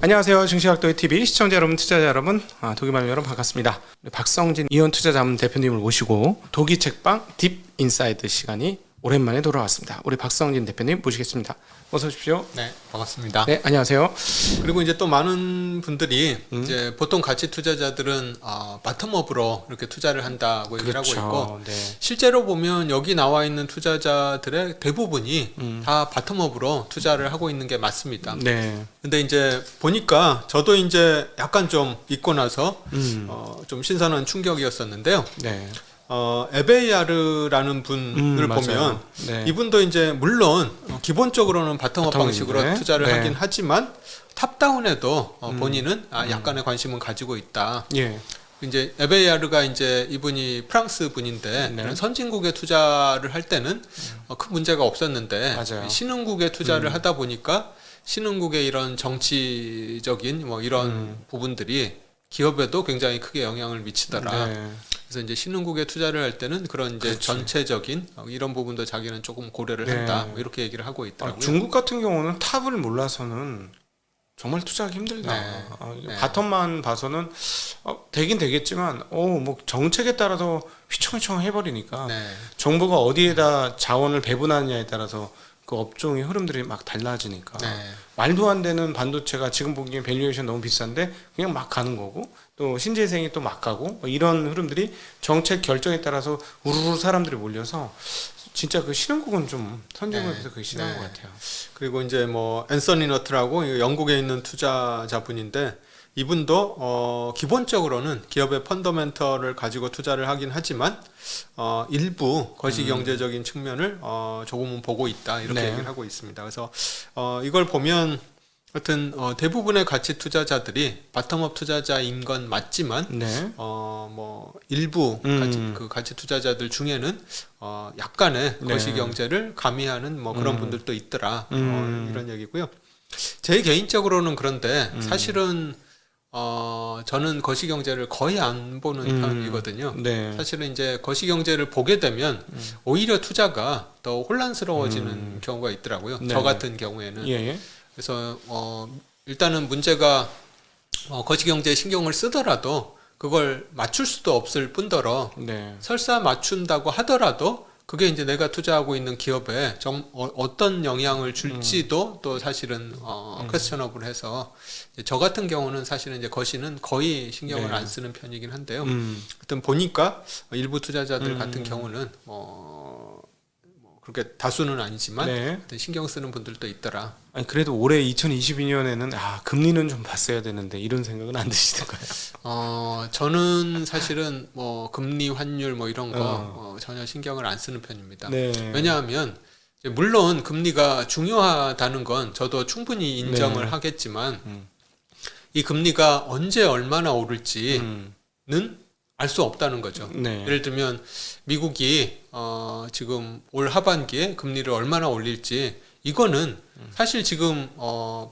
안녕하세요. 증시학도의 TV 시청자 여러분, 투자자 여러분, 도기말 여러분 반갑습니다. 박성진 이원투자자문 대표님을 모시고 도기 책방 딥 인사이드 시간이 오랜만에 돌아왔습니다. 우리 박성진 대표님 모시겠습니다. 어서 오십시오. 네, 반갑습니다. 네, 안녕하세요. 그리고 이제 또 많은 분들이 이제 보통 가치 투자자들은 바텀업으로 이렇게 투자를 한다고 얘기를 하고 있고, 네. 실제로 보면 여기 나와 있는 투자자들의 대부분이 다 바텀업으로 투자를 하고 있는 게 맞습니다. 네. 근데 이제 보니까 저도 이제 약간 좀 잊고 나서 좀 신선한 충격이었었는데요. 네. 에베야르라는 분을 보면 네. 이분도 이제 물론 기본적으로는 바텀업 방식으로 투자를 네. 하긴 하지만 탑다운에도 본인은 약간의 관심은 가지고 있다. 예. 이제 에베야르가 이제 이분이 프랑스 분인데 네. 선진국에 투자를 할 때는 큰 문제가 없었는데 맞아요. 신흥국에 투자를 하다 보니까 신흥국의 이런 정치적인 뭐 이런 부분들이 기업에도 굉장히 크게 영향을 미치더라. 네. 그래서 이제 신흥국에 투자를 할 때는 그런 이제 그렇지. 전체적인 이런 부분도 자기는 조금 고려를 네. 한다. 뭐 이렇게 얘기를 하고 있더라고요. 중국 같은 경우는 탑을 몰라서는 정말 투자하기 힘들다. 네. 바텀만 봐서는 되긴 되겠지만, 뭐 정책에 따라서 휘청휘청 해버리니까 네. 정부가 어디에다 자원을 배분하느냐에 따라서 그 업종의 흐름들이 막 달라지니까 네. 말도 안 되는 반도체가 지금 보기엔 밸류에이션 너무 비싼데 그냥 막 가는 거고, 또 신재생이 또 막 가고, 뭐 이런 흐름들이 정책 결정에 따라서 우르르 사람들이 몰려서 진짜 그 신흥국은 좀 선진국에서 그게 심한 것 같아요. 그리고 이제 뭐 앤서니 너트라고 영국에 있는 투자자분인데 이분도 기본적으로는 기업의 펀더멘털을 가지고 투자를 하긴 하지만 일부 거시경제적인 측면을 조금은 보고 있다 이렇게 네. 얘기를 하고 있습니다. 그래서 이걸 보면 하여튼 대부분의 가치 투자자들이 바텀업 투자자인 건 맞지만 네. 뭐 일부 가치 투자자들 중에는 약간의 네. 거시경제를 가미하는 뭐 그런 분들도 있더라. 이런 얘기고요. 제 개인적으로는 그런데 사실은 저는 거시경제를 거의 안 보는 편이거든요. 네. 사실은 이제 거시경제를 보게 되면 오히려 투자가 더 혼란스러워지는 경우가 있더라고요. 네. 저 같은 경우에는. 예. 그래서 일단은 문제가 거시경제에 신경을 쓰더라도 그걸 맞출 수도 없을 뿐더러 네. 설사 맞춘다고 하더라도 그게 이제 내가 투자하고 있는 기업에 어떤 영향을 줄지도 또 사실은 퀘스천업을해서 저 같은 경우는 사실은 이제 거시는 거의 신경을 네. 안 쓰는 편이긴 한데요. 하여튼 보니까 일부 투자자들 같은 경우는 그렇게 다수는 아니지만 네. 하여튼 신경 쓰는 분들도 있더라. 아니 그래도 올해 2022년에는 금리는 좀 봤어야 되는데 이런 생각은 안 드시던가요? 저는 사실은 뭐 금리 환율 뭐 이런 거 전혀 신경을 안 쓰는 편입니다. 네. 왜냐하면 이제 물론 금리가 중요하다는 건 저도 충분히 인정을 네. 하겠지만 이 금리가 언제 얼마나 오를지는 알 수 없다는 거죠. 네. 예를 들면 미국이 지금 올 하반기에 금리를 얼마나 올릴지 이거는 사실 지금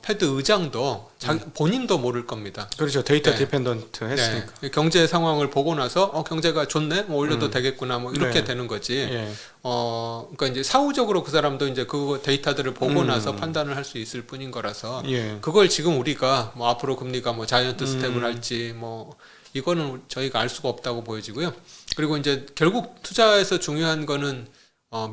패드 의장도 본인도 모를 겁니다. 그렇죠. 데이터 네. 디펜던트 했으니까. 네. 경제 상황을 보고 나서 경제가 좋네, 뭐 올려도 되겠구나, 뭐 이렇게 네. 되는 거지. 예. 그러니까 이제 사후적으로 그 사람도 이제 그 데이터들을 보고 나서 판단을 할 수 있을 뿐인 거라서 예. 그걸 지금 우리가 뭐 앞으로 금리가 뭐 자이언트 스텝을 할지 뭐 이거는 저희가 알 수가 없다고 보여지고요. 그리고 이제 결국 투자에서 중요한 거는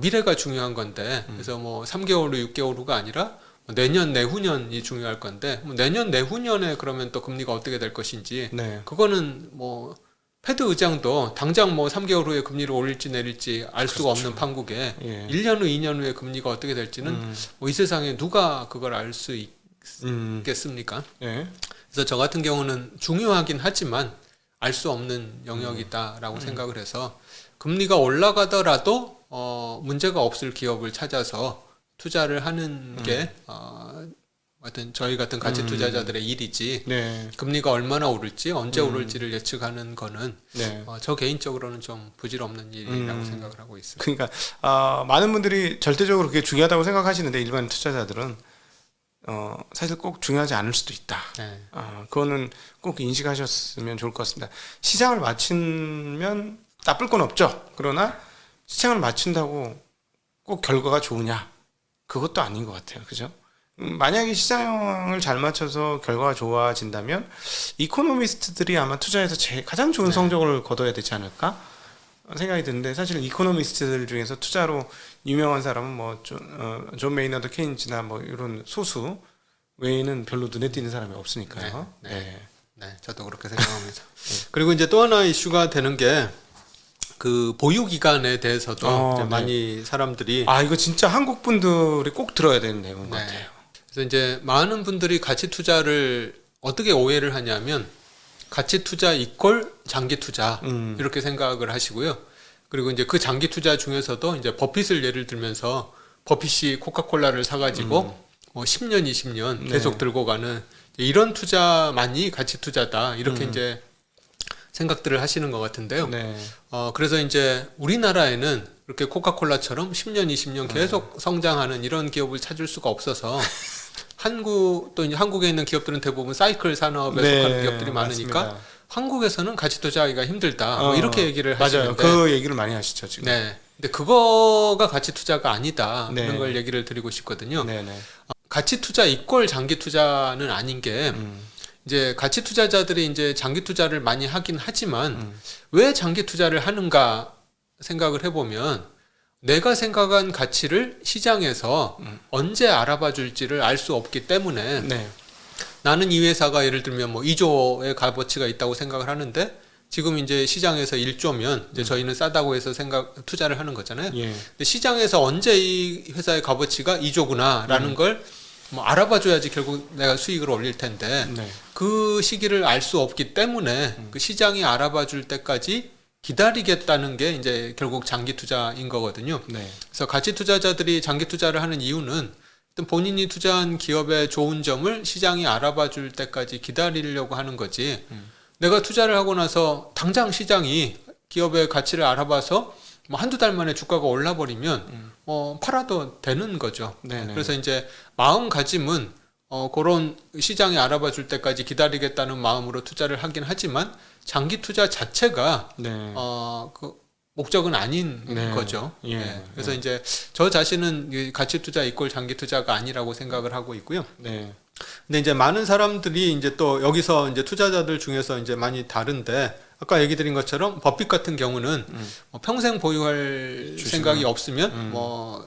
미래가 중요한 건데 그래서 뭐 3개월 후, 6개월 후가 아니라 내년, 내후년이 중요할 건데 뭐 내년, 내후년에 그러면 또 금리가 어떻게 될 것인지 네. 그거는 뭐 패드 의장도 당장 뭐 3개월 후에 금리를 올릴지 내릴지 알 수가 없는 판국에 예. 1년 후, 2년 후에 금리가 어떻게 될지는 뭐 이 세상에 누가 그걸 알 수 있겠습니까? 예. 그래서 저 같은 경우는 중요하긴 하지만 알 수 없는 영역이다라고 생각을 해서 금리가 올라가더라도 문제가 없을 기업을 찾아서 투자를 하는 게 하여튼 저희 같은 가치 투자자들의 일이지 네. 금리가 얼마나 오를지 언제 오를지를 예측하는 거는 네. 저 개인적으로는 좀 부질없는 일이라고 생각을 하고 있습니다. 그러니까 많은 분들이 절대적으로 그게 중요하다고 생각하시는데 일반 투자자들은 사실 꼭 중요하지 않을 수도 있다. 네. 그거는 꼭 인식하셨으면 좋을 것 같습니다. 시장을 맞추면 나쁠 건 없죠. 그러나 시장을 맞춘다고 꼭 결과가 좋으냐? 그것도 아닌 것 같아요. 그죠? 만약에 시장을 잘 맞춰서 결과가 좋아진다면 이코노미스트들이 아마 투자에서 가장 좋은 네. 성적을 거둬야 되지 않을까 생각이 드는데, 사실 이코노미스트들 중에서 투자로 유명한 사람은 뭐 존 메이너드 케인즈나 뭐 이런 소수 외에는 별로 눈에 띄는 사람이 없으니까요. 네, 저도 그렇게 생각합니다. 그리고 이제 또 하나 이슈가 되는 게 그 보유 기간에 대해서도 이제 네. 많이 사람들이 아, 이거 진짜 한국 분들이 꼭 들어야 되는 내용인 것 네. 같아요. 그래서 이제 많은 분들이 가치 투자를 어떻게 오해를 하냐면 가치 투자 이꼴 장기 투자 이렇게 생각을 하시고요. 그리고 이제 그 장기 투자 중에서도 이제 버핏을 예를 들면서 버핏이 코카콜라를 사가지고 뭐 10년, 20년 계속 네. 들고 가는 이런 투자만이 가치 투자다 이렇게 이제 생각들을 하시는 것 같은데요. 네. 그래서 이제 우리나라에는 그렇게 코카콜라처럼 10년, 20년 계속 성장하는 이런 기업을 찾을 수가 없어서 또 이제 한국에 있는 기업들은 대부분 사이클 산업에 속하는 기업들이 많으니까 맞습니다. 한국에서는 가치 투자하기가 힘들다. 뭐 이렇게 얘기를 맞아요. 하시는데 그 얘기를 많이 하시죠 지금. 네. 근데 그거가 가치 투자가 아니다. 네. 이런 걸 얘기를 드리고 싶거든요. 네네. 가치 투자 이꼴 장기 투자는 아닌 게 이제 가치 투자자들이 이제 장기 투자를 많이 하긴 하지만 왜 장기 투자를 하는가 생각을 해보면 내가 생각한 가치를 시장에서 언제 알아봐 줄지를 알 수 없기 때문에 네. 나는 이 회사가 예를 들면 뭐 2조의 값어치가 있다고 생각을 하는데 지금 이제 시장에서 1조면 이제 저희는 싸다고 해서 투자를 하는 거잖아요. 예. 근데 시장에서 언제 이 회사의 값어치가 2조구나라는 걸 뭐 알아봐 줘야지 결국 내가 수익을 올릴 텐데 네. 그 시기를 알 수 없기 때문에 그 시장이 알아봐 줄 때까지 기다리겠다는 게 이제 결국 장기 투자인 거거든요. 네. 그래서 가치 투자자들이 장기 투자를 하는 이유는 일단 본인이 투자한 기업의 좋은 점을 시장이 알아봐 줄 때까지 기다리려고 하는 거지. 내가 투자를 하고 나서 당장 시장이 기업의 가치를 알아봐서 뭐 한두 달 만에 주가가 올라버리면 팔아도 되는 거죠. 네네. 그래서 이제 마음가짐은 그런 시장이 알아봐 줄 때까지 기다리겠다는 마음으로 투자를 하긴 하지만 장기 투자 자체가 네. 그 목적은 아닌 네. 거죠. 예. 네. 그래서 이제 저 자신은 이 가치 투자 이꼴 장기 투자가 아니라고 생각을 하고 있고요. 네. 근데 이제 많은 사람들이 이제 또 여기서 이제 투자자들 중에서 이제 많이 다른데 아까 얘기 드린 것처럼 버핏 같은 경우는 뭐 평생 보유할 생각이 없으면 뭐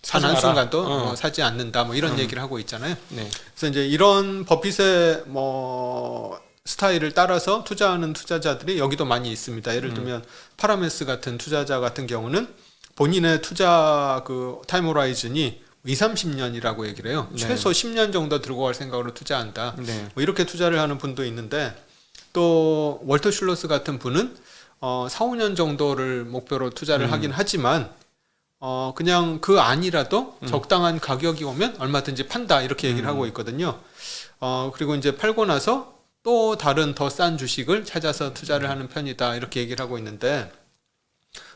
사지 단 마라. 한순간도 뭐 사지 않는다 뭐 이런 얘기를 하고 있잖아요. 네. 그래서 이제 이런 버핏의 뭐 스타일을 따라서 투자하는 투자자들이 여기도 많이 있습니다. 예를 들면 파라메스 같은 투자자 같은 경우는 본인의 투자 그 타임 호라이즌이 2, 30년이라고 얘기를 해요. 네. 최소 10년 정도 들고 갈 생각으로 투자한다. 네. 뭐 이렇게 투자를 하는 분도 있는데 또 월터 슐러스 같은 분은 4, 5년 정도를 목표로 투자를 하긴 하지만 그냥 그 안이라도 적당한 가격이 오면 얼마든지 판다 이렇게 얘기를 하고 있거든요. 그리고 이제 팔고 나서 또 다른 더 싼 주식을 찾아서 투자를 하는 편이다 이렇게 얘기를 하고 있는데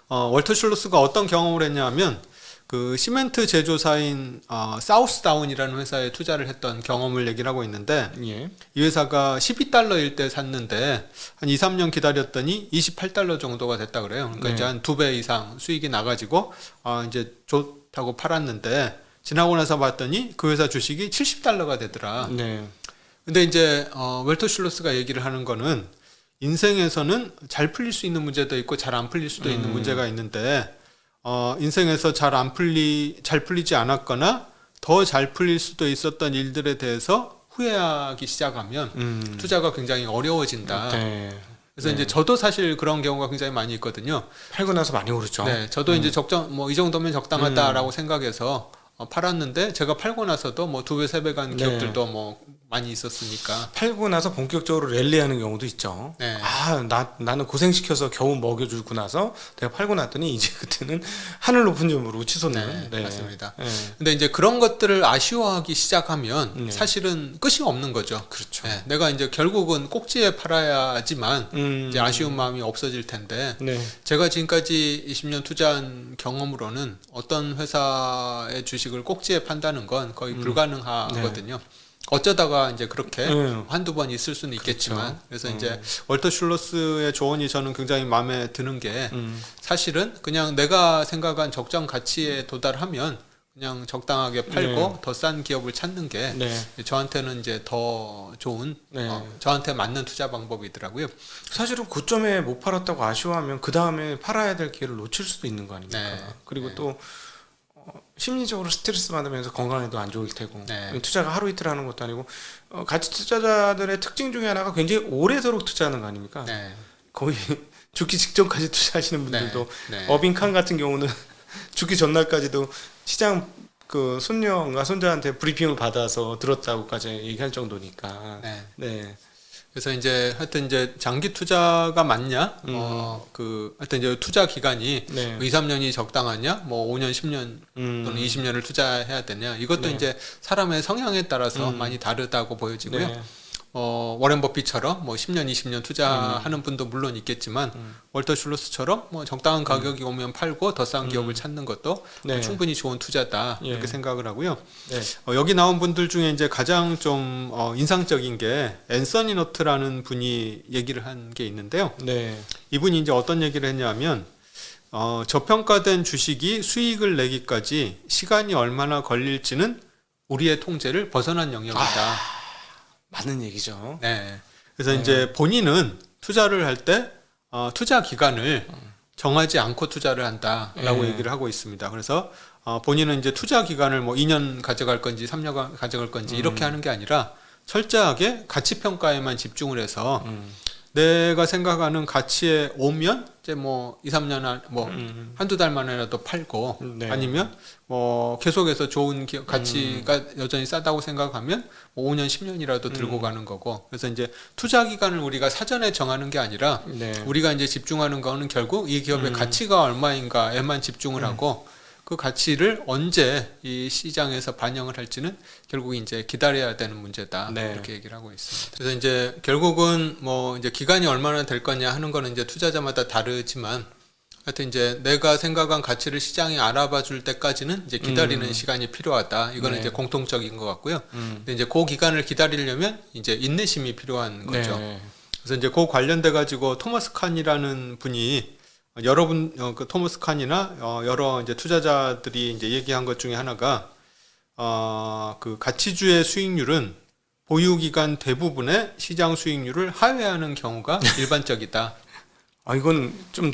월터 슐러스가 어떤 경험을 했냐면 그 시멘트 제조사인 사우스다운이라는 회사에 투자를 했던 경험을 얘기를 하고 있는데 예. 이 회사가 12달러일 때 샀는데 한 2, 3년 기다렸더니 28달러 정도가 됐다 그래요. 그러니까 네. 이제 한 2배 이상 수익이 나가지고 이제 좋다고 팔았는데 지나고 나서 봤더니 그 회사 주식이 70달러가 되더라. 네. 근데 이제 웰터 슐러스가 얘기를 하는 거는 인생에서는 잘 풀릴 수 있는 문제도 있고 잘 안 풀릴 수도 있는 문제가 있는데 인생에서 잘 풀리지 않았거나 더 잘 풀릴 수도 있었던 일들에 대해서 후회하기 시작하면 투자가 굉장히 어려워진다. 네. 그래서 이제 저도 사실 그런 경우가 굉장히 많이 있거든요. 팔고 나서 많이 오르죠. 네, 저도 이제 뭐 이 정도면 적당하다라고 생각해서 팔았는데 제가 팔고 나서도 뭐 2배, 3배 간 네. 기업들도 뭐 많이 있었으니까. 팔고 나서 본격적으로 랠리하는 경우도 있죠. 네. 나는 고생시켜서 겨우 먹여주고 나서 내가 팔고 났더니 이제 그때는 하늘 높은 점으로 치솟는. 네, 맞습니다. 네. 근데 이제 그런 것들을 아쉬워하기 시작하면 네. 사실은 끝이 없는 거죠. 그렇죠. 네, 내가 이제 결국은 꼭지에 팔아야지만 이제 음. 아쉬운 마음이 없어질 텐데 네. 제가 지금까지 20년 투자한 경험으로는 어떤 회사의 주식을 꼭지에 판다는 건 거의 불가능하거든요. 어쩌다가 이제 그렇게 한두 번 있을 수는 있겠지만 그래서 이제 월터 슐러스의 조언이 저는 굉장히 마음에 드는 게 사실은 그냥 내가 생각한 적정 가치에 도달하면 그냥 적당하게 팔고 네. 더 싼 기업을 찾는 게 네. 저한테는 이제 더 좋은 네. 저한테 맞는 투자 방법이더라고요. 사실은 고점에 못 팔았다고 아쉬워하면 그 다음에 팔아야 될 기회를 놓칠 수도 있는 거 아닙니까? 네. 그리고 네. 또 심리적으로 스트레스 받으면서 건강에도 안 좋을 테고 네. 투자가 하루 이틀 하는 것도 아니고 가치 투자자들의 특징 중에 하나가 굉장히 오래도록 투자하는 거 아닙니까? 네. 거의 죽기 직전까지 투자하시는 분들도 네. 어빙칸 같은 경우는 죽기 전날까지도 시장 그 손녀가 손자한테 브리핑을 받아서 들었다고까지 얘기할 정도니까. 네. 네. 그래서 이제 하여튼 이제 장기 투자가 맞냐? 하여튼 이제 투자 기간이 네. 2, 3년이 적당하냐? 뭐 5년, 10년 또는 20년을 투자해야 되냐? 이것도 네. 이제 사람의 성향에 따라서 많이 다르다고 보여지고요. 네. 워렌 버핏처럼 뭐 10년, 20년 투자하는 분도 물론 있겠지만 월터 슐러스처럼 뭐 적당한 가격이 오면 팔고 더 싼 기업을 찾는 것도 네. 충분히 좋은 투자다 예. 이렇게 생각을 하고요. 네. 여기 나온 분들 중에 이제 가장 좀 인상적인 게 앤서니 너트라는 분이 얘기를 한 게 있는데요. 네. 이분이 이제 어떤 얘기를 했냐면 저평가된 주식이 수익을 내기까지 시간이 얼마나 걸릴지는 우리의 통제를 벗어난 영역이다. 맞는 얘기죠. 네. 그래서 이제 본인은 투자를 할 때 투자 기간을 정하지 않고 투자를 한다라고 예. 얘기를 하고 있습니다. 그래서 본인은 이제 투자 기간을 뭐 2년 가져갈 건지 3년 가져갈 건지 이렇게 하는 게 아니라 철저하게 가치 평가에만 집중을 해서 내가 생각하는 가치에 오면 이제 뭐 2, 3년 뭐 한두 달 만에라도 팔고 네. 아니면 뭐 계속해서 좋은 기업 가치가 여전히 싸다고 생각하면 뭐 5년, 10년이라도 들고 가는 거고. 그래서 이제 투자 기간을 우리가 사전에 정하는 게 아니라 네. 우리가 이제 집중하는 거는 결국 이 기업의 가치가 얼마인가에만 집중을 하고 그 가치를 언제 이 시장에서 반영을 할지는 결국 이제 기다려야 되는 문제다. 네. 이렇게 얘기를 하고 있습니다. 그래서 이제 결국은 뭐 이제 기간이 얼마나 될 거냐 하는 거는 이제 투자자마다 다르지만 하여튼 이제 내가 생각한 가치를 시장이 알아봐 줄 때까지는 이제 기다리는 시간이 필요하다. 이거는 네. 이제 공통적인 것 같고요. 근데 이제 그 기간을 기다리려면 이제 인내심이 필요한 거죠. 네. 그래서 이제 그 관련돼 가지고 토마스 칸이라는 분이 여러분 그 토마스 칸이나 여러 이제 투자자들이 이제 얘기한 것 중에 하나가 그 가치주의 수익률은 보유 기간 대부분의 시장 수익률을 하회하는 경우가 일반적이다. 이건 좀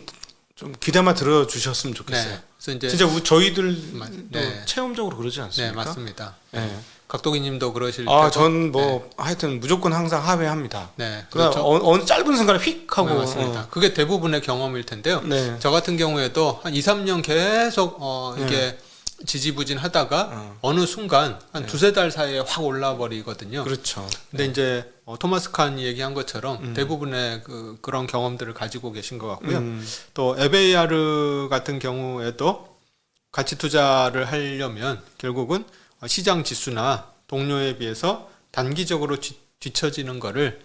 귀담아 들어주셨으면 좋겠어요. 네. 그래서 이제 진짜 저희들도 네. 체험적으로 그러지 네, 않습니까? 맞습니다. 네. 각도기님도 그러실 테고. 전 하여튼 무조건 항상 하회합니다. 네, 그다음 그렇죠. 어느 짧은 순간에 휙 하고. 네, 맞습니다. 그게 대부분의 경험일 텐데요. 네. 저 같은 경우에도 한 2, 3년 계속 이게 지지부진하다가 어느 순간 한 두세 달 사이에 확 올라 버리거든요. 그렇죠. 근데 이제 토마스 칸이 얘기한 것처럼 대부분의 그런 경험들을 가지고 계신 것 같고요. 또 에베이아르 같은 경우에도 가치 투자를 하려면 결국은 시장 지수나 동료에 비해서 단기적으로 뒤처지는 거를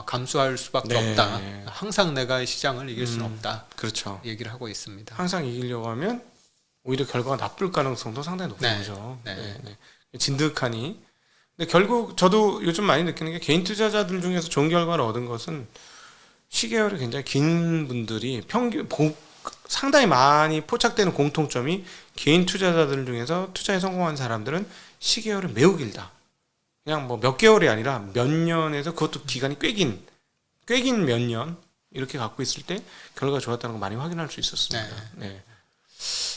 감수할 수밖에 네. 없다. 항상 내가 시장을 이길 수는 없다. 그렇죠. 얘기를 하고 있습니다. 항상 이기려고 하면 오히려 결과가 나쁠 가능성도 상당히 높은 네. 거죠. 네. 네. 진득하니. 근데 결국 저도 요즘 많이 느끼는 게 개인 투자자들 중에서 좋은 결과를 얻은 것은 시계열이 굉장히 긴 분들이 상당히 많이 포착되는 공통점이 개인 투자자들 중에서 투자에 성공한 사람들은 시계열이 매우 길다. 그냥 뭐 몇 개월이 아니라 몇 년에서 그것도 기간이 꽤 긴 몇 년 이렇게 갖고 있을 때 결과가 좋았다는 거 많이 확인할 수 있었습니다. 네.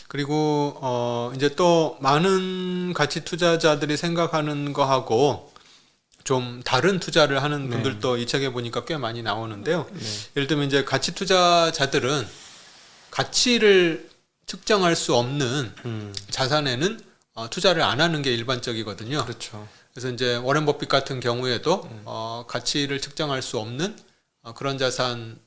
그리고 이제 또 많은 가치 투자자들이 생각하는 거하고 좀 다른 투자를 하는 분들도 이 책에 보니까 꽤 많이 나오는데요. 예를 들면 이제 가치 투자자들은 가치를 측정할 수 없는 자산에는 투자를 안 하는 게 일반적이거든요. 그렇죠. 그래서 이제 워렌 버핏 같은 경우에도 가치를 측정할 수 없는 그런 자산,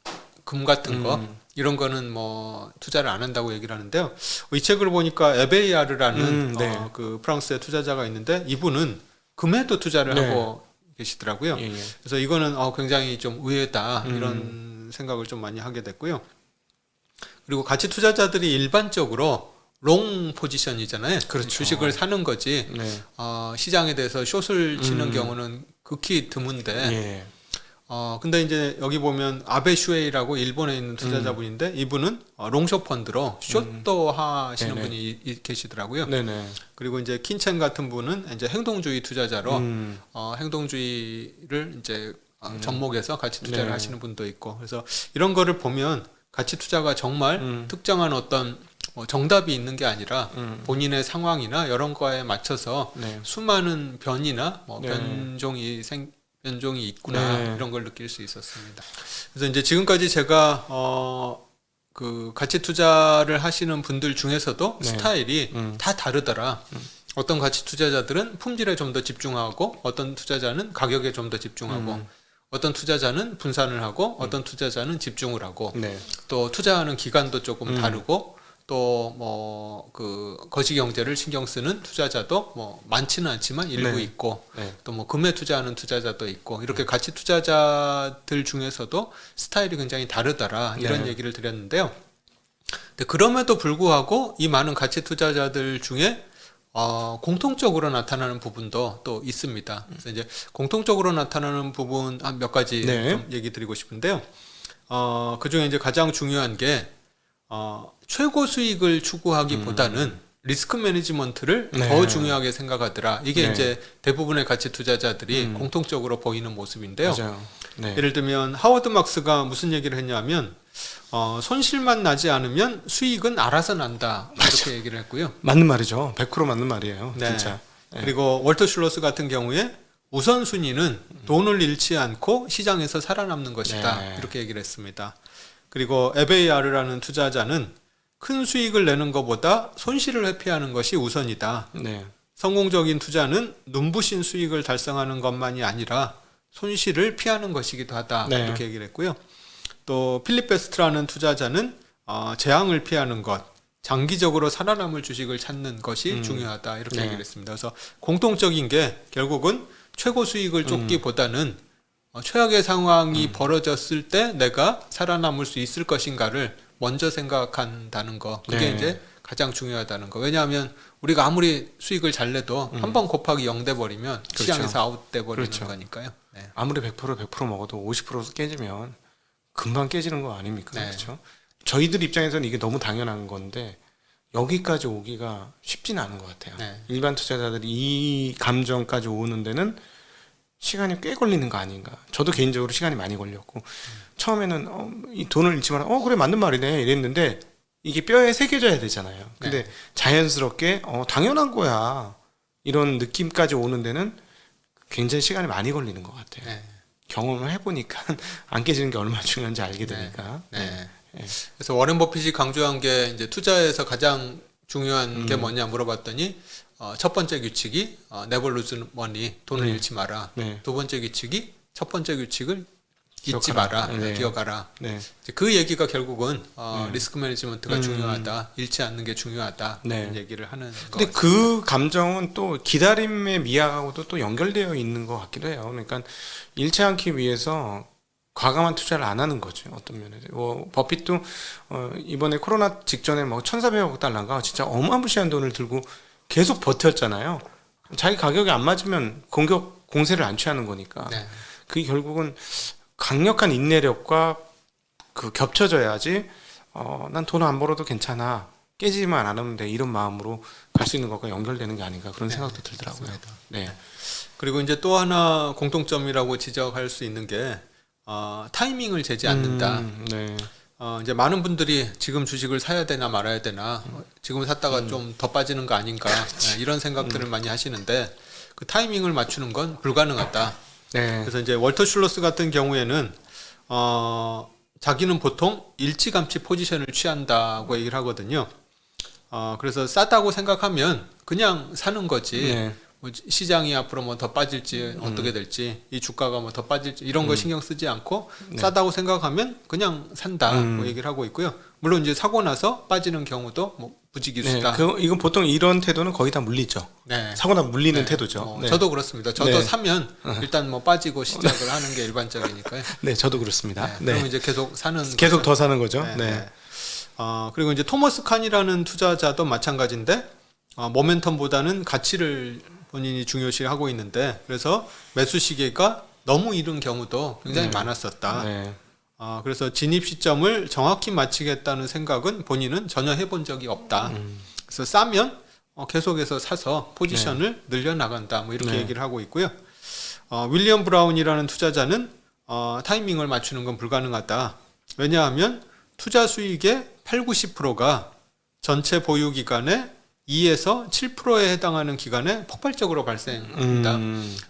금 같은 거 이런 거는 뭐 투자를 안 한다고 얘기를 하는데요. 이 책을 보니까 에베이아르라는 그 프랑스의 투자자가 있는데 이분은 금에도 투자를 하고 계시더라고요. 예. 그래서 이거는 굉장히 좀 의외다 이런 생각을 좀 많이 하게 됐고요. 그리고 가치 투자자들이 일반적으로 롱 포지션이잖아요. 그렇죠. 주식을 사는 거지. 네. 시장에 대해서 숏을 치는 경우는 극히 드문데 예. 근데 이제 여기 보면 아베 슈에이라고 일본에 있는 투자자분인데 이분은 롱숏 펀드로 숏도 하시는 네네. 분이 계시더라고요. 네네. 그리고 이제 킨첸 같은 분은 이제 행동주의 투자자로 행동주의를 이제 접목해서 가치 투자를 네. 하시는 분도 있고 그래서 이런 거를 보면 가치 투자가 정말 특정한 어떤 정답이 있는 게 아니라 본인의 상황이나 여러 거에 맞춰서 네. 수많은 변이나 뭐 네. 변종이 있구나 네. 이런 걸 느낄 수 있었습니다. 그래서 이제 지금까지 제가 그 가치 투자를 하시는 분들 중에서도 네. 스타일이 다 다르더라. 어떤 가치 투자자들은 품질에 좀 더 집중하고 어떤 투자자는 가격에 좀 더 집중하고 어떤 투자자는 분산을 하고 어떤 투자자는 집중을 하고 네. 또 투자하는 기간도 조금 다르고 또 뭐 그 거시 경제를 신경 쓰는 투자자도 뭐 많지는 않지만 일부 네. 있고 네. 또 뭐 금에 투자하는 투자자도 있고 이렇게 가치 투자자들 중에서도 스타일이 굉장히 다르더라 이런 네. 얘기를 드렸는데요. 근데 그럼에도 불구하고 이 많은 가치 투자자들 중에 공통적으로 나타나는 부분도 또 있습니다. 그래서 이제 공통적으로 나타나는 부분 한 몇 가지 네. 좀 얘기 드리고 싶은데요. 그 중에 이제 가장 중요한 게 최고 수익을 추구하기보다는 리스크 매니지먼트를 네. 더 중요하게 생각하더라. 이게 네. 이제 대부분의 가치 투자자들이 공통적으로 보이는 모습인데요. 맞아요. 네. 예를 들면 하워드 막스가 무슨 얘기를 했냐면 손실만 나지 않으면 수익은 알아서 난다. 이렇게 얘기를 했고요. 맞는 말이죠. 100% 맞는 말이에요. 네. 진짜. 네. 그리고 월터 슐러스 같은 경우에 우선순위는 돈을 잃지 않고 시장에서 살아남는 것이다. 네. 이렇게 얘기를 했습니다. 그리고 에베이아르라는 투자자는 큰 수익을 내는 것보다 손실을 회피하는 것이 우선이다. 네. 성공적인 투자는 눈부신 수익을 달성하는 것만이 아니라 손실을 피하는 것이기도 하다. 네. 이렇게 얘기를 했고요. 또 필립 베스트라는 투자자는 재앙을 피하는 것, 장기적으로 살아남을 주식을 찾는 것이 중요하다. 이렇게 네. 얘기를 했습니다. 그래서 공통적인 게 결국은 최고 수익을 쫓기보다는 최악의 상황이 벌어졌을 때 내가 살아남을 수 있을 것인가를 먼저 생각한다는 거. 그게 네. 이제 가장 중요하다는 거. 왜냐하면 우리가 아무리 수익을 잘 내도 한 번 곱하기 0 돼 버리면 그렇죠. 시장에서 아웃돼 버리는 그렇죠. 거니까요. 네. 아무리 100% 먹어도 50% 깨지면 금방 깨지는 거 아닙니까? 네. 그렇죠? 저희들 입장에서는 이게 너무 당연한 건데 여기까지 오기가 쉽지는 않은 것 같아요. 네. 일반 투자자들이 이 감정까지 오는 데는 시간이 꽤 걸리는 거 아닌가. 저도 개인적으로 시간이 많이 걸렸고 처음에는 이 돈을 잃지 마라. 그래 맞는 말이네 이랬는데 이게 뼈에 새겨져야 되잖아요. 근데 네. 자연스럽게 당연한 거야 이런 느낌까지 오는 데는 굉장히 시간이 많이 걸리는 것 같아요. 네. 경험을 해보니까 안 깨지는 게 얼마나 중요한지 알게 되니까. 네. 네. 그래서 워렌 버핏이 강조한 게 이제 투자에서 가장 중요한 게 뭐냐 물어봤더니 첫 번째 규칙이 never lose money, 돈을 네. 잃지 마라. 네. 두 번째 규칙이 첫 번째 규칙을 잊지 기억하라. 마라, 네. 기억하라. 네. 이제 그 얘기가 결국은 리스크 매니지먼트가 음. 중요하다, 잃지 않는 게 중요하다 네. 이런 얘기를 하는. 근데 것 그 감정은 또 기다림의 미학하고도 또 연결되어 있는 것 같기도 해요. 그러니까 잃지 않기 위해서 과감한 투자를 안 하는 거죠. 어떤 면에서. 버핏도 이번에 코로나 직전에 뭐 1,400억 달러인가 진짜 어마무시한 돈을 들고 계속 버텼잖아요. 자기 가격이 안 맞으면 공세를 안 취하는 거니까. 네. 그게 결국은 강력한 인내력과 그 겹쳐져야지 난 돈 안 벌어도 괜찮아. 깨지만 안 하면 돼. 이런 마음으로 갈 수 있는 것과 연결되는 게 아닌가 그런 생각도 들더라고요. 맞습니다. 네. 그리고 이제 또 하나 공통점이라고 지적할 수 있는 게 타이밍을 재지 않는다. 네. 이제 많은 분들이 지금 주식을 사야 되나 말아야 되나, 지금 샀다가 좀 더 빠지는 거 아닌가, 이런 생각들을 많이 하시는데, 그 타이밍을 맞추는 건 불가능하다. 네. 그래서 이제 월터 슐러스 같은 경우에는, 자기는 보통 일찌감치 포지션을 취한다고 얘기를 하거든요. 그래서 싸다고 생각하면 그냥 사는 거지. 네. 뭐 시장이 앞으로 뭐 더 빠질지 어떻게 될지 이 주가가 뭐 더 빠질지 이런 거 신경 쓰지 않고 싸다고 생각하면 그냥 산다 뭐 얘기를 하고 있고요. 물론 이제 사고 나서 빠지는 경우도 뭐 부지기수다. 네. 이건 보통 이런 태도는 거의 다 물리죠. 네. 사고 나면 물리는 네. 태도죠. 네. 저도 그렇습니다. 저도 네. 사면 일단 뭐 빠지고 시작을 하는 게 일반적이니까요. 네, 저도 그렇습니다. 네. 네. 그러면 이제 계속 사는 계속 거죠. 더 사는 거죠. 네. 네. 네. 그리고 이제 토머스 칸이라는 투자자도 마찬가지인데 모멘텀보다는 가치를 본인이 중요시하고 있는데 그래서 매수 시기가 너무 이른 경우도 굉장히 많았었다. 네. 그래서 진입 시점을 정확히 맞추겠다는 생각은 본인은 전혀 해본 적이 없다. 그래서 싸면 계속해서 사서 포지션을 늘려나간다. 뭐 이렇게 네. 얘기를 하고 있고요. 윌리엄 브라운이라는 투자자는 타이밍을 맞추는 건 불가능하다. 왜냐하면 투자 수익의 8, 90%가 전체 보유 기간의 2에서 7%에 해당하는 기간에 폭발적으로 발생한다.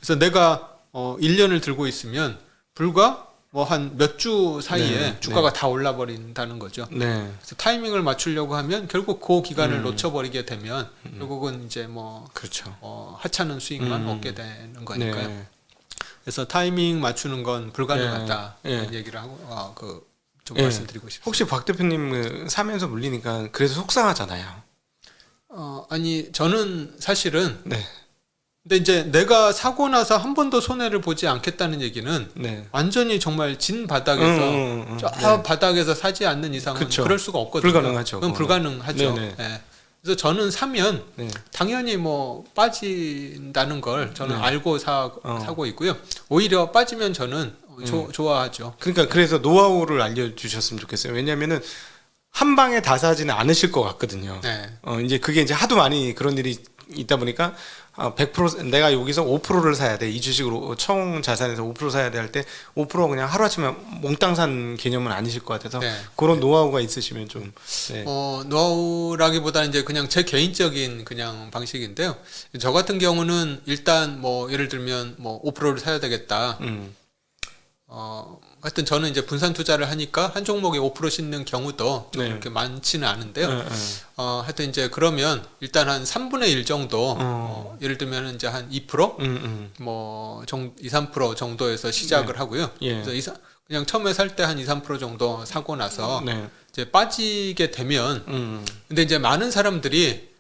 그래서 내가 1년을 들고 있으면 불과 뭐 한 몇 주 사이에 네, 주가가 다 올라 버린다는 거죠. 네. 그래서 타이밍을 맞추려고 하면 결국 그 기간을 놓쳐버리게 되면 결국은 이제 뭐 그렇죠. 하찮은 수익만 얻게 되는 거니까요. 네. 그래서 타이밍 맞추는 건 불가능하다 네. 이런 얘기를 하고 좀 네. 말씀드리고 싶습니다. 혹시 박 대표님 사면서 물리니까 그래서 속상하잖아요. 아니 저는 사실은 네. 근데 이제 내가 사고 나서 한 번도 손해를 보지 않겠다는 얘기는 네. 완전히 정말 진 바닥에서 저 네. 바닥에서 사지 않는 이상은 그쵸. 그럴 수가 없거든요. 불가능하죠. 그건 불가능하죠. 네네. 예. 그래서 저는 사면 네. 당연히 뭐 빠진다는 걸 저는 네. 알고 사고 있고요. 오히려 빠지면 저는 좋아하죠. 그러니까 그래서 노하우를 알려주셨으면 좋겠어요. 왜냐하면은 한 방에 다 사지는 않으실 것 같거든요. 네. 이제 그게 이제 하도 많이 그런 일이 있다 보니까 100% 내가 여기서 5%를 사야 돼. 이 주식으로 총 자산에서 5% 사야 돼 할 때 5% 그냥 하루아침에 몽땅 산 개념은 아니실 것 같아서 네. 그런 노하우가 있으시면 좀 네. 노하우라기보다는 이제 그냥 제 개인적인 그냥 방식인데요. 저 같은 경우는 일단 뭐 예를 들면 뭐 5%를 사야 되겠다. 하여튼 저는 이제 분산 투자를 하니까 한 종목에 5% 싣는 경우도 좀 네. 그렇게 많지는 않은데요. 네, 네. 하여튼 이제 그러면 일단 한 3분의 1 정도, 예를 들면 이제 한 2%, 뭐 2, 3% 정도에서 시작을 하고요. 예. 그래서 그냥 처음에 살 때 한 2, 3% 정도 사고 나서 네. 이제 빠지게 되면, 근데 이제 많은 사람들이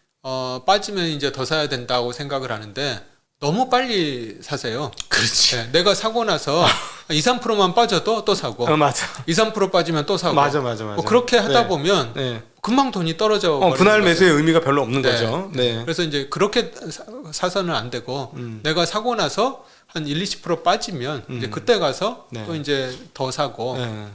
빠지면 이제 더 사야 된다고 생각을 하는데 너무 빨리 사세요. 그렇지. 네, 내가 사고 나서 2, 3%만 빠져도 또 사고, 맞아. 2, 3% 빠지면 또 사고. 맞아. 뭐 그렇게 하다 네. 보면 네. 금방 돈이 떨어져 버리는 분할 거죠. 매수의 의미가 별로 없는 네. 거죠. 네. 그래서 이제 그렇게 사서는 안 되고 내가 사고 나서 한 1, 20% 빠지면 이제 그때 가서 네. 또 이제 더 사고 네.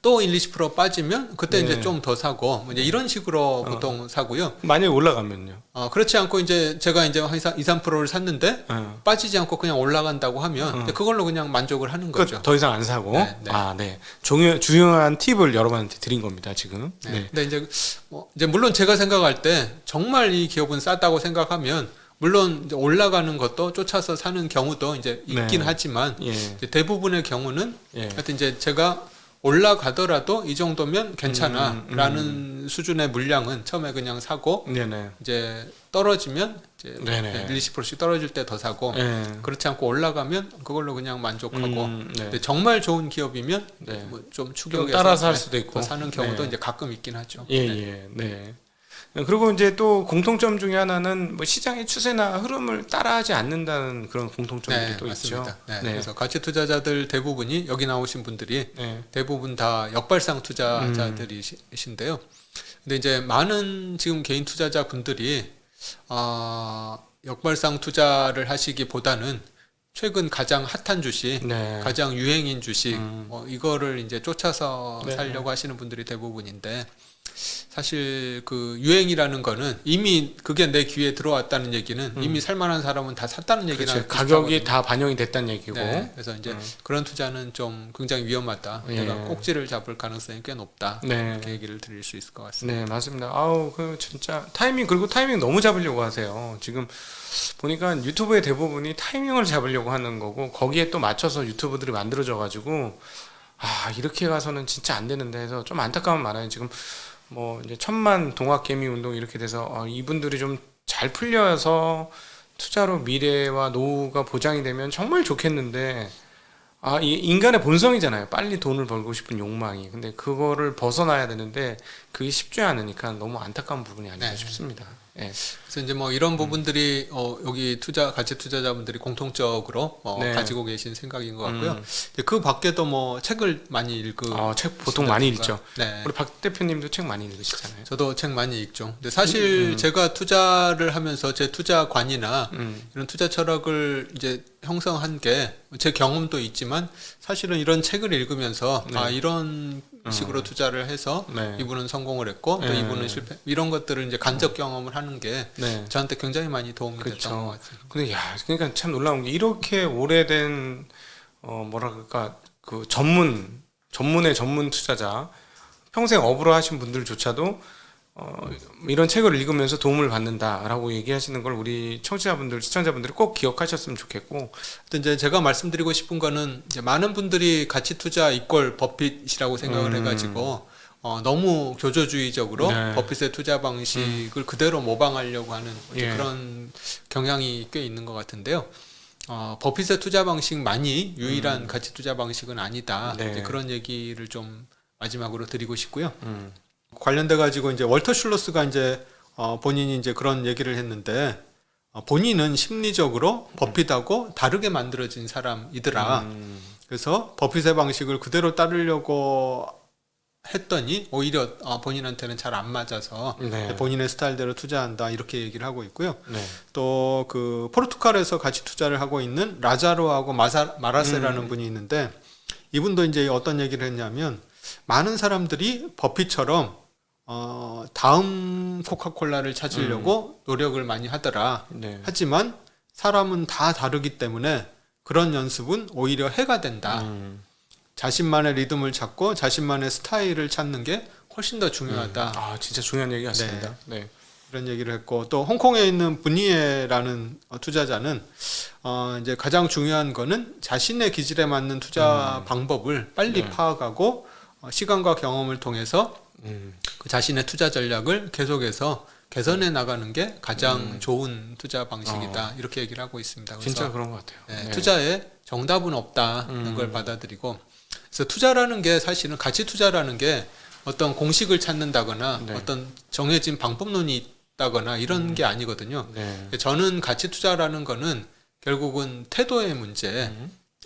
또 1, 20% 빠지면 그때 네. 이제 좀 더 사고 뭐 이제 이런 식으로 보통 사고요. 만약에 올라가면요. 그렇지 않고 이제 제가 이제 한 2, 3%를 샀는데 빠지지 않고 그냥 올라간다고 하면 이제 그걸로 그냥 만족을 하는 거죠. 더 이상 안 사고. 네, 네. 네. 중요한 팁을 여러분한테 드린 겁니다, 지금. 네. 네. 근데 이제 물론 제가 생각할 때 정말 이 기업은 싸다고 생각하면 물론 이제 올라가는 것도 쫓아서 사는 경우도 이제 있긴 네. 하지만 예. 이제 대부분의 경우는 예. 하여튼 이제 제가 올라가더라도 이 정도면 괜찮아라는 수준의 물량은 처음에 그냥 사고 네네. 이제 떨어지면 이제 네네. 1, 20%씩 떨어질 때 더 사고 예. 그렇지 않고 올라가면 그걸로 그냥 만족하고 네. 근데 정말 좋은 기업이면 네. 뭐 좀 좀 추격해서 따라서 할 수도 있고. 더 사는 경우도 네. 이제 가끔 있긴 하죠. 예, 예. 네. 그리고 이제 또 공통점 중에 하나는 뭐 시장의 추세나 흐름을 따라하지 않는다는 그런 공통점들이 또 맞습니다. 있죠. 네. 그래서 가치 투자자들 대부분이 여기 나오신 분들이 네. 대부분 다 역발상 투자자들이신데요. 근데 이제 많은 지금 개인 투자자 분들이 역발상 투자를 하시기보다는 최근 가장 핫한 주식, 네. 가장 유행인 주식, 이거를 이제 쫓아서 네. 살려고 하시는 분들이 대부분인데 사실 그 유행이라는 거는 이미 그게 내 귀에 들어왔다는 얘기는 이미 살만한 사람은 다 샀다는 얘기나 그렇죠. 비슷하거든요. 가격이 다 반영이 됐다는 얘기고. 네, 그래서 이제 그런 투자는 좀 굉장히 위험하다. 예. 내가 꼭지를 잡을 가능성이 꽤 높다. 네. 이렇게 얘기를 드릴 수 있을 것 같습니다. 네, 맞습니다. 그 진짜 그리고 타이밍 너무 잡으려고 하세요. 지금 보니까 유튜브의 대부분이 타이밍을 잡으려고 하는 거고 거기에 또 맞춰서 유튜브들이 만들어져 가지고 이렇게 가서는 진짜 안 되는데 해서 좀 안타까운 많아요. 지금 뭐 이제 1000만 동학개미 운동 이렇게 돼서 이분들이 좀 잘 풀려서 투자로 미래와 노후가 보장이 되면 정말 좋겠는데 이 인간의 본성이잖아요. 빨리 돈을 벌고 싶은 욕망이. 근데 그거를 벗어나야 되는데 그게 쉽지 않으니까 너무 안타까운 부분이 아닐까 네. 싶습니다. 예. 그래서 이제 뭐 이런 부분들이 여기 가치 투자자분들이 공통적으로 네. 가지고 계신 생각인 것 같고요. 이제 그 밖에도 뭐 책을 많이 책 보통 많이 시다든가. 읽죠. 네. 우리 박 대표님도 책 많이 읽으시잖아요. 저도 책 많이 읽죠. 근데 사실 제가 투자를 하면서 제 투자관이나 이런 투자 철학을 이제 형성한 게 제 경험도 있지만 사실은 이런 책을 읽으면서 네. 이런 식으로 투자를 해서 네. 이분은 성공을 했고 또 네. 이분은 실패 이런 것들을 이제 간접 경험을 하는 게 네. 저한테 굉장히 많이 도움이 그쵸. 됐던 것 같아요. 근데 그러니까 참 놀라운 게 이렇게 오래된 뭐라 그럴까 그 전문의 전문 투자자 평생 업으로 하신 분들조차도 이런 책을 읽으면서 도움을 받는다라고 얘기하시는 걸 우리 청취자분들, 시청자분들이 꼭 기억하셨으면 좋겠고. 또 이제 제가 말씀드리고 싶은 거는 이제 많은 분들이 가치 투자 이꼴 버핏이라고 생각을 해가지고 너무 교조주의적으로 네. 버핏의 투자 방식을 그대로 모방하려고 하는 예. 그런 경향이 꽤 있는 것 같은데요. 버핏의 투자 방식만이 유일한 가치 투자 방식은 아니다. 네. 이제 그런 얘기를 좀 마지막으로 드리고 싶고요. 음. 관련돼 가지고 이제 월터 슐러스가 이제 본인이 이제 그런 얘기를 했는데 본인은 심리적으로 버핏하고 다르게 만들어진 사람이더라. 그래서 버핏의 방식을 그대로 따르려고 했더니 오히려 본인한테는 잘 안 맞아서 네. 본인의 스타일대로 투자한다 이렇게 얘기를 하고 있고요. 네. 또 그 포르투갈에서 가치 투자를 하고 있는 라자로하고 마라세라는 분이 있는데 이분도 이제 어떤 얘기를 했냐면 많은 사람들이 버핏처럼 다음 코카콜라를 찾으려고 노력을 많이 하더라. 네. 하지만 사람은 다 다르기 때문에 그런 연습은 오히려 해가 된다. 자신만의 리듬을 찾고 자신만의 스타일을 찾는 게 훨씬 더 중요하다. 진짜 중요한 얘기 같습니다. 네. 이런 얘기를 했고 또 홍콩에 있는 분이에라는 투자자는 이제 가장 중요한 거는 자신의 기질에 맞는 투자 방법을 빨리 네. 파악하고 시간과 경험을 통해서 음. 그 자신의 투자 전략을 계속해서 개선해 나가는 게 가장 좋은 투자 방식이다. 이렇게 얘기를 하고 있습니다. 그래서 진짜 그런 것 같아요. 네, 네. 투자에 정답은 없다는 걸 받아들이고 그래서 투자라는 게 사실은 가치 투자라는 게 어떤 공식을 찾는다거나 네. 어떤 정해진 방법론이 있다거나 이런 게 아니거든요. 네. 저는 가치 투자라는 거는 결국은 태도의 문제,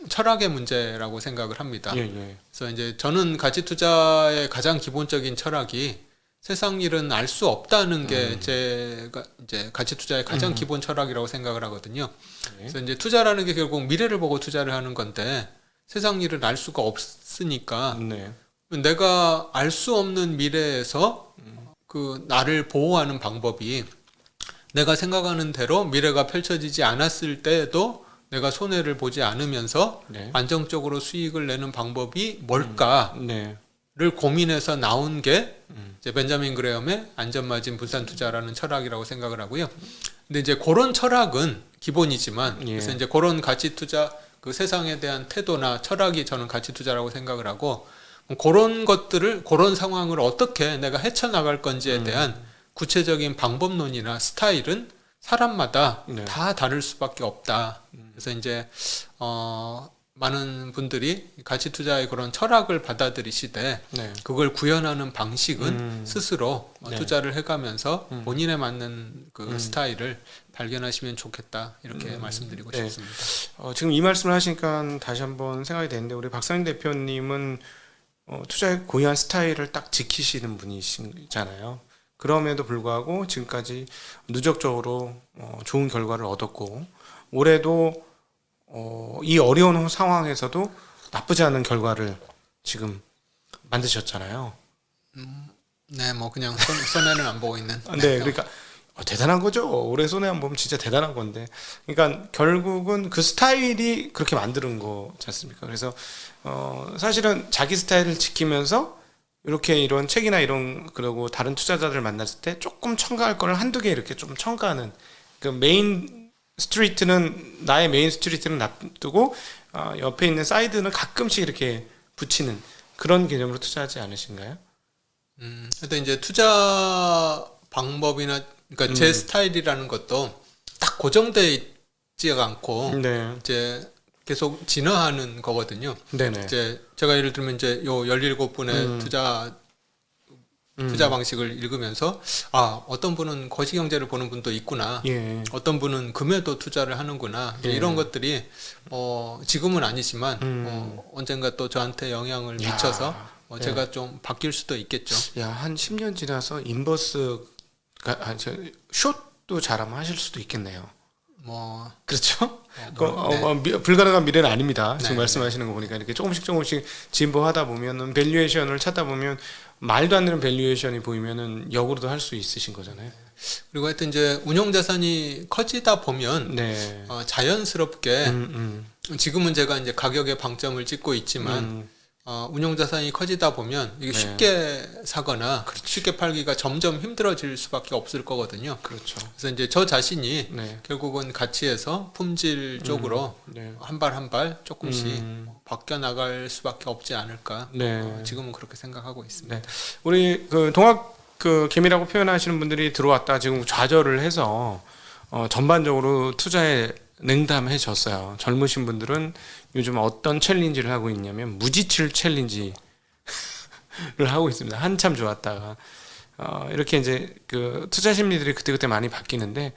철학의 문제라고 생각을 합니다. 예, 예. 그래서 이제 저는 가치 투자의 가장 기본적인 철학이 세상 일은 알 수 없다는 게 제가 이제 가치 투자의 가장 기본 철학이라고 생각을 하거든요. 네. 그래서 이제 투자라는 게 결국 미래를 보고 투자를 하는 건데 세상 일은 알 수가 없으니까 네. 내가 알 수 없는 미래에서 그 나를 보호하는 방법이 내가 생각하는 대로 미래가 펼쳐지지 않았을 때에도 내가 손해를 보지 않으면서 네. 안정적으로 수익을 내는 방법이 뭘까를 네. 고민해서 나온 게 이제 벤자민 그레엄의 안전마진 분산 투자라는 철학이라고 생각을 하고요. 근데 이제 그런 철학은 기본이지만 예. 그래서 이제 그런 가치 투자 그 세상에 대한 태도나 철학이 저는 가치 투자라고 생각을 하고 그런 것들을 그런 상황을 어떻게 내가 헤쳐나갈 건지에 대한 구체적인 방법론이나 스타일은 사람마다 네. 다 다를 수밖에 없다. 그래서 이제 많은 분들이 가치 투자의 그런 철학을 받아들이시되 네. 그걸 구현하는 방식은 스스로 네. 투자를 해가면서 본인에 맞는 그 스타일을 발견하시면 좋겠다 이렇게 말씀드리고 네. 싶습니다. 지금 이 말씀을 하시니까 다시 한번 생각이 되는데 우리 박상인 대표님은 투자의 고유한 스타일을 딱 지키시는 분이시잖아요. 그럼에도 불구하고 지금까지 누적적으로 좋은 결과를 얻었고 올해도 이 어려운 상황에서도 나쁘지 않은 결과를 지금 만드셨잖아요. 네, 뭐 그냥 손해는 안 보고 있는. 네, 그러니까 대단한 거죠. 올해 손해 안 보면 진짜 대단한 건데. 그러니까 결국은 그 스타일이 그렇게 만드는 거지 않습니까? 그래서 사실은 자기 스타일을 지키면서 이렇게 이런 책이나 이런 그리고 다른 투자자들 만났을 때 조금 첨가할 거를 한두 개 이렇게 좀 첨가하는 그 메인 스트리트는 나의 메인 스트리트는 놔두고 옆에 있는 사이드는 가끔씩 이렇게 붙이는 그런 개념으로 투자하지 않으신가요? 근데 이제 투자 방법이나 그러니까 제 스타일이라는 것도 딱 고정돼 있지가 않고 네, 이제 계속 진화하는 거거든요. 네네. 이제 제가 예를 들면 이제 요 17분의 투자 투자 방식을 읽으면서 어떤 분은 거시경제를 보는 분도 있구나. 예. 어떤 분은 금에도 투자를 하는구나. 이제 예. 이런 것들이 지금은 아니지만 언젠가 또 저한테 영향을 야. 미쳐서 예. 제가 좀 바뀔 수도 있겠죠. 야, 한 10년 지나서 인버스가 숏도 잘하면 하실 수도 있겠네요. 뭐 그렇죠? 네. 불가능한 미래는 아닙니다. 지금 네, 말씀하시는 거 보니까 이렇게 조금씩 진보하다 보면은 밸류에이션을 찾다 보면 말도 안 되는 밸류에이션이 보이면은 역으로도 할 수 있으신 거잖아요. 그리고 하여튼 이제 운용 자산이 커지다 보면 네. 자연스럽게 지금은 제가 이제 가격에 방점을 찍고 있지만 운용 자산이 커지다 보면 이게 네. 쉽게 사거나 쉽게 팔기가 점점 힘들어질 수밖에 없을 거거든요. 그렇죠. 그래서 이제 저 자신이 네. 결국은 가치에서 품질 쪽으로 네. 한 발 한 발 조금씩 바뀌어 나갈 수밖에 없지 않을까. 네. 지금은 그렇게 생각하고 있습니다. 네. 우리 그 동학 그 개미라고 표현하시는 분들이 들어왔다 지금 좌절을 해서 전반적으로 투자에 냉담해졌어요. 젊으신 분들은 요즘 어떤 챌린지를 하고 있냐면 무지칠 챌린지를 하고 있습니다. 한참 좋았다가 이렇게 이제 그 투자 심리들이 그때그때 많이 바뀌는데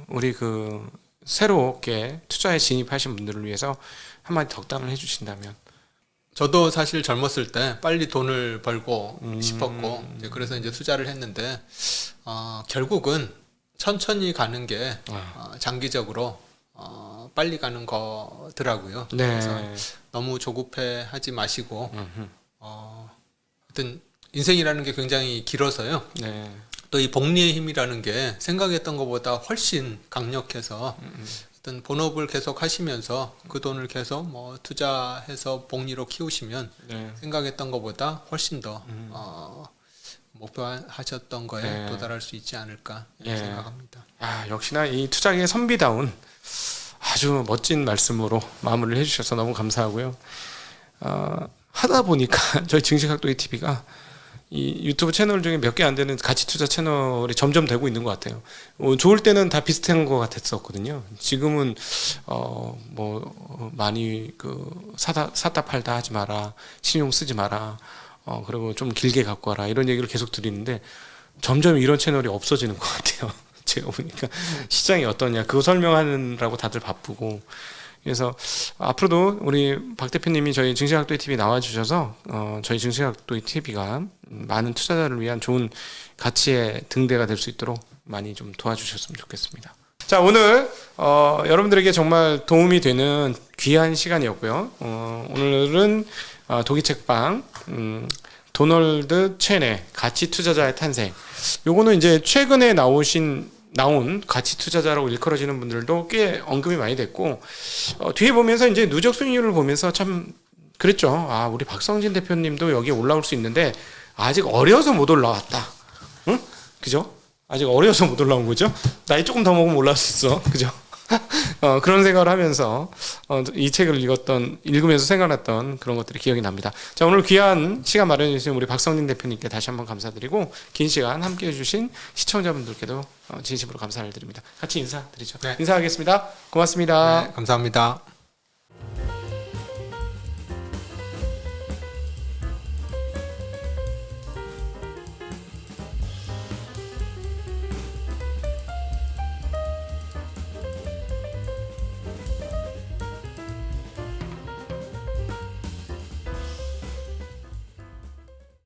우리 그 새롭게 투자에 진입하신 분들을 위해서 한마디 덕담을 해주신다면. 저도 사실 젊었을 때 빨리 돈을 벌고 싶었고 이제 그래서 이제 투자를 했는데 결국은 천천히 가는 게 장기적으로 빨리 가는 거더라고요. 네. 그래서 너무 조급해 하지 마시고 하여튼 인생이라는 게 굉장히 길어서요. 네. 또 이 복리의 힘이라는 게 생각했던 것보다 훨씬 강력해서 어떤 본업을 계속 하시면서 그 돈을 계속 뭐 투자해서 복리로 키우시면 네. 생각했던 것보다 훨씬 더 목표하셨던 거에 네. 도달할 수 있지 않을까 예. 생각합니다. 역시나 이 투자계의 선비다운 아주 멋진 말씀으로 마무리를 해주셔서 너무 감사하고요. 하다 보니까 저희 증시각도기 TV가 이 유튜브 채널 중에 몇 개 안 되는 가치 투자 채널이 점점 되고 있는 것 같아요. 좋을 때는 다 비슷한 것 같았었거든요. 지금은 많이 그 샀다 팔다 하지 마라, 신용 쓰지 마라, 그리고 좀 길게 갖고 와라 이런 얘기를 계속 드리는데 점점 이런 채널이 없어지는 것 같아요. 제가 보니까 시장이 어떠냐 그거 설명하느라고 다들 바쁘고. 그래서 앞으로도 우리 박 대표님이 저희 증시각도기 TV 나와주셔서 저희 증시각도기 TV가 많은 투자자를 위한 좋은 가치의 등대가 될 수 있도록 많이 좀 도와주셨으면 좋겠습니다. 자, 오늘 여러분들에게 정말 도움이 되는 귀한 시간이었고요. 오늘은 독이책방 도널드 첸의 가치 투자자의 탄생. 요거는 이제 최근에 나온 가치 투자자라고 일컬어지는 분들도 꽤 언급이 많이 됐고 뒤에 보면서 이제 누적 수익률을 보면서 참 그랬죠. 우리 박성진 대표님도 여기에 올라올 수 있는데 아직 어려서 못 올라왔다. 응? 그죠? 아직 어려서 못 올라온 거죠. 나이 조금 더 먹으면 올라올 수 있어. 그죠? 그런 생각을 하면서 이 책을 읽으면서 생각났던 그런 것들이 기억이 납니다. 자, 오늘 귀한 시간 마련해 주신 우리 박성진 대표님께 다시 한번 감사드리고 긴 시간 함께해 주신 시청자분들께도 진심으로 감사를 드립니다. 같이 인사드리죠. 네. 인사하겠습니다. 고맙습니다. 네, 감사합니다.